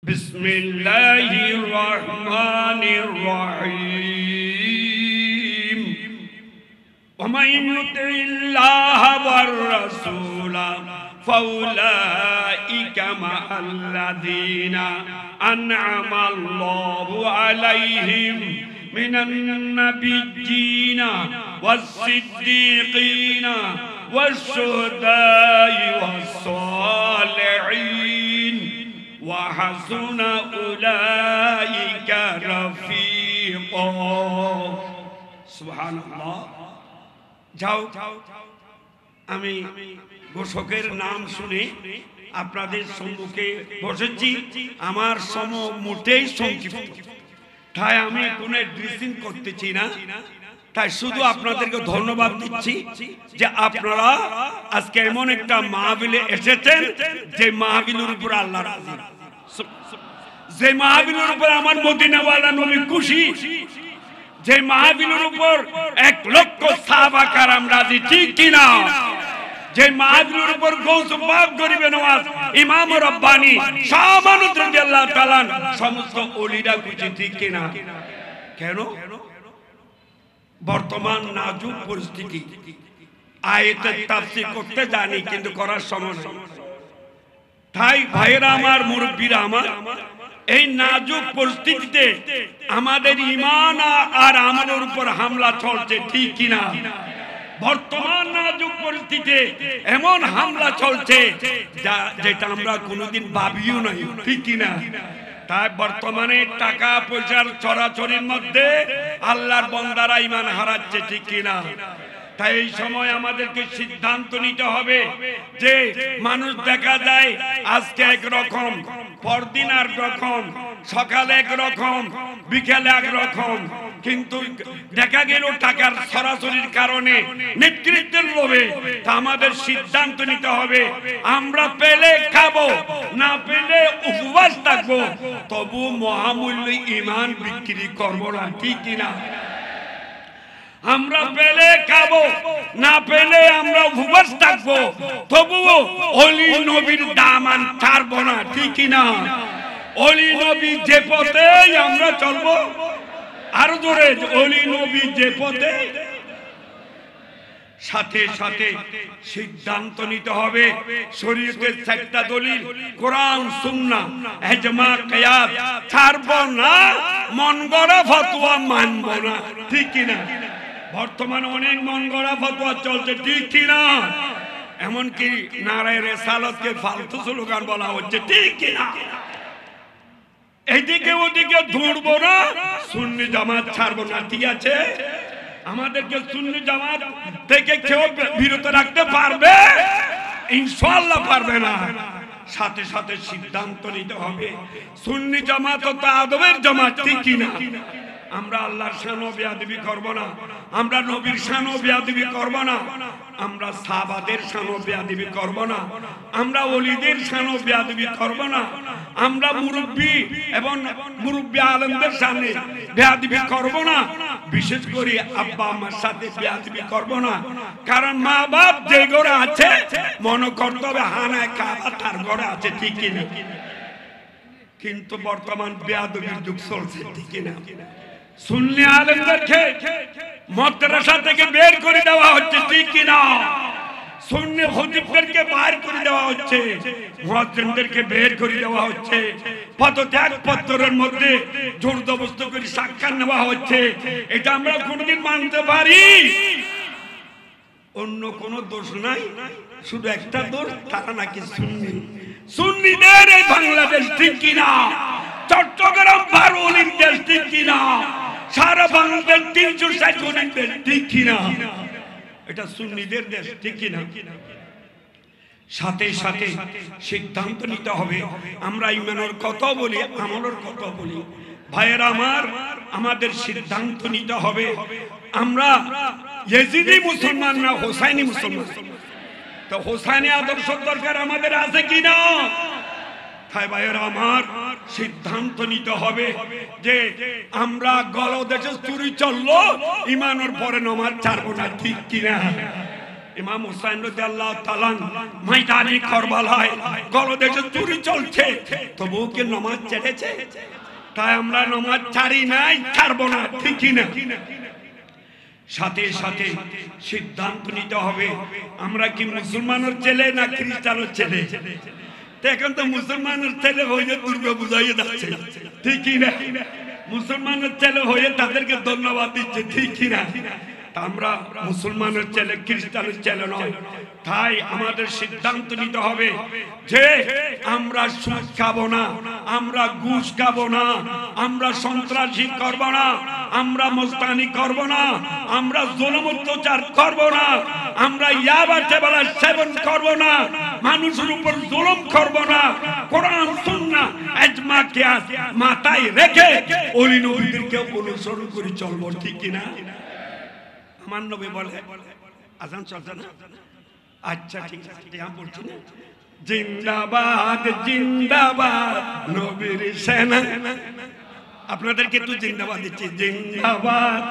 বিসমিল্লাহির রহমানির রহিম Oman ইউতিল্লাহা war রাসূলা ফাউলাইকা মাআল্লাযীনা আন'আমাল্লাহু আলাইহিম মিনান নাবিয়্যিনা ওয়াস-সিদ্দীকিনা ওয়াশ-শুহাদা'i ওয়াস-সালিহিন وحسن أولئك رفيقا سبحان الله যাও আমি ঘোষকের নাম শুনে আপনাদের সম্মুখে বসেছি আমার সময় মোটেই সংক্ষিপ্ত তাই আমি কোনো ড্রেসিং করতেছি না তাই শুধু আপনাদেরকে ধন্যবাদ দিচ্ছি যে আপনারা আজকে এমন একটা মাহফিলে এসেছেন যে মাহফিলের উপর আল্লাহ রাজি যে মাহফিলের উপর আমার মদিনাওয়ালা নবী খুশি যে মাহফিলের উপর 1 লক্ষ সাহাবা کرام রাজি ঠিক কি না যে মাহফিলের উপর গৌস পাক গরিবে নওয়াজ ইমাম রব্বানি শাহ মানউদ রাদিয়াল্লাহু তাআলা সমস্ত ওলিরা খুশি ঠিক কি না কেন বর্তমান নাজুক পরিস্থিতি আয়াতের তাফসীর করতে জানি কিন্তু করার সময় নেই তাই ভাইরা আমার মুরব্বিরা আমার এই নাজুক পরিস্থিতিতে আমাদের ঈমান আর আমলের উপর হামলা চলছে ঠিক কি না বর্তমান নাজুক পরিস্থিতিতে এমন হামলা চলছে যেটা আমরা কোনোদিন ভাবিও নাই ঠিক কি না তাই বর্তমানে টাকা পয়সার চরাচরের মধ্যে আল্লাহর বান্দারা ঈমান হারাচ্ছে ঠিক কি না তাই এই সময় আমাদেরকে সিদ্ধান্ত নিতে হবে যে মানুষ দেখা যায় আজকে এক রকম পরদিন আর রকম সকালে এক রকম বিকেলে এক রকম কিন্তু দেখা গেল টাকার সরাসরির কারণে নেতৃত্বের লোভে তা আমাদের সিদ্ধান্ত নিতে হবে আমরা পেলে খাবো না পেলে উপবাস থাকবো তবু মহামূল্য ঈমান বিক্রি করবো না ঠিক কিনা আমরা পেলে খাবো না পেলে আমরা উপবাস থাকবো তবুও ওলি নবীর দামান ছাড়বো না ঠিক কি না ওলি নবী যে পথে আমরা চলবো আরো জোরে ওলি নবী যে পথে সাথে সাথে সিদ্ধান্ত নিতে হবে শরীয়তের 4টা দলিল কোরআন সুন্নাহ ইজমা কিয়াস ছাড়বো না মন গড়া ফতোয়া মানবো না ঠিক কি না বর্তমানে অনেক মন গড়া ফতোয়া চলছে ঠিক কি না এমনকি নারায়ে রিসালাতকে ফালতু স্লোগান বলা হচ্ছে ঠিক কি না এইদিকে ওদিকে দৌড়বো না সুন্নি জামাত ছাড়বো না ঠিক আছে আমাদেরকে সুন্নি জামাত থেকে কেউ বিরত রাখতে পারবে ইনশাআল্লাহ পারবে না সাথে সাথে সিদ্ধান্ত নিতে হবে সুন্নি জামাত তো আদবের জামাত ঠিক কি না আমরা আল্লাহর শানও বেয়াদবি করব না আমরা নবীর শানও বেয়াদবি করব না আমরা সাহাবাদের শানও বেয়াদবি করব না আমরা ওলিদের শানও বেয়াদবি করব না আমরা মুরব্বি এবং মুরব্বি আলেমদের সামনে বেয়াদবি করব না বিশেষ করে আব্বা আম্মার সাথে বেয়াদবি করব না কারণ মা বাপ যে ঘরে আছে মনে করতে হবে হানায় কাবা তার ঘরে আছে ঠিক কি না কিন্তু বর্তমান বেয়াদবির যুগ চলছে ঠিক কি না সুন্নি আলেমদেরকে মাদ্রাসা থেকে বের করে দেওয়া হচ্ছে ঠিক কি না সুন্নি খতিবদেরকে বাইর করে দেওয়া হচ্ছে মুয়াজ্জিনদেরকে বের করে দেওয়া হচ্ছে পদত্যাগ পত্রের মধ্যে জোর জবরদস্তি করে সাক্ষাৎ নেওয়া হচ্ছে এটা আমরা কোনোদিন মানতে পারি অন্য কোনো দোষ নাই শুধু একটা দোষ তারা নাকি সুন্নি সুন্নিদের এই বাংলাদেশ ঠিক কি না চট্টগ্রাম বারোলির দেশ ঠিক কি না সারা বাংলাদেশ 360 কোটির দেশ ঠিক কি না এটা সুন্নিদের দেশ ঠিক কি না সাথে সাথে সিদ্ধান্ত নিতে হবে আমরা ঈমানের কথা বলি আমলের কথা বলি ভাইয়েরা আমার আমাদের সিদ্ধান্ত নিতে হবে আমরা ইয়েজিদি মুসলমান না হোসাইনি মুসলমান তো হোসাইনি আদর্শ দরকার আমাদের আছে কি না তাই ভাইয়েরা আমার সিদ্ধান্ত নিতে হবে যে আমরা গলদেশে চুরি চললো ঈমানের পরে নামাজ ছাড়বো না ঠিক কিনা ইমাম হুসাইন রাদিয়াল্লাহু তাআলা ময়দানে কারবালায় গলদেশে চুরি চলছে, তবুও কি নামাজ ছেড়েছে? তাই আমরা নামাজ ছাড়ি নাই, ছাড়বো না, ঠিক কি না? সাথে সাথে সিদ্ধান্ত নিতে হবে আমরা কি মুসলমানের ছেলে না খ্রিস্টানের ছেলে। এখন তো মুসলমানের ছেলে হয়ে দুর্গা বুঝাইয়ে যাচ্ছে, ঠিক কি না? মুসলমানের ছেলে হয়ে তাদেরকে ধন্যবাদ দিচ্ছে, ঠিক কি না? আমরা মুসলমানের ছেলে, খ্রিস্টানের ছেলে নয়। তাই আমাদের সিদ্ধান্ত নিতে হবে যে আমরা সুদ খাবো না, আমরা ঘুষ খাবো না, আমরা সন্ত্রাসী করব না, আমরা মস্তানি করব না, আমরা জুলুম অত্যাচার করব না, আমরা ইয়াবা টেবলা সেবন করব না, মানুষের উপর জুলুম করব না, কোরআন সুন্নাহ ইজমা কিয়াস মাথায় রেখে ওলি নবীদেরকে অনুসরণ করে চলবো, ঠিক কি না? আমার নবী বলে, আজান চলছে না? আচ্ছা ঠিক আছে, আমি বলছি না, জিন্দাবাদ জিন্দাবাদ নবীর সেনা। আপনাদেরকে একটু জিন্দাবাদ দিচ্ছি, জিন্দাবাদ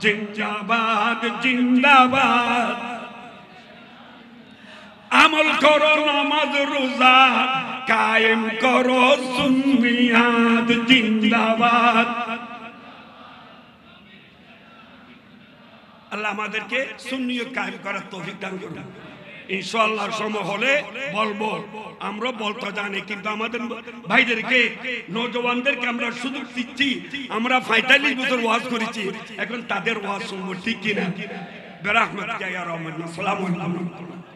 জিন্দাবাদ জিন্দাবাদ। আমল করো নামাজ রোজা কায়েম করো সুন্নিয়াত, জিন্দাবাদ। আল্লাহ আমাদেরকে সুন্নিয়ত কায়েম করার তৌফিক দান করুন। ইনশাআল্লাহ সময় হলে বলবো, আমরা বলতে জানি, কিন্তু আমাদের ভাইদেরকে, নওজওয়ানদেরকে আমরা সুযোগ দিচ্ছি। আমরা ৪৫ বছর ওয়াজ করেছি, এখন তাদের ওয়াজ শুনবো, ঠিক কিনা? বেরাহমাতিকা ইয়া রাহমান। আসসালামু আলাইকুম।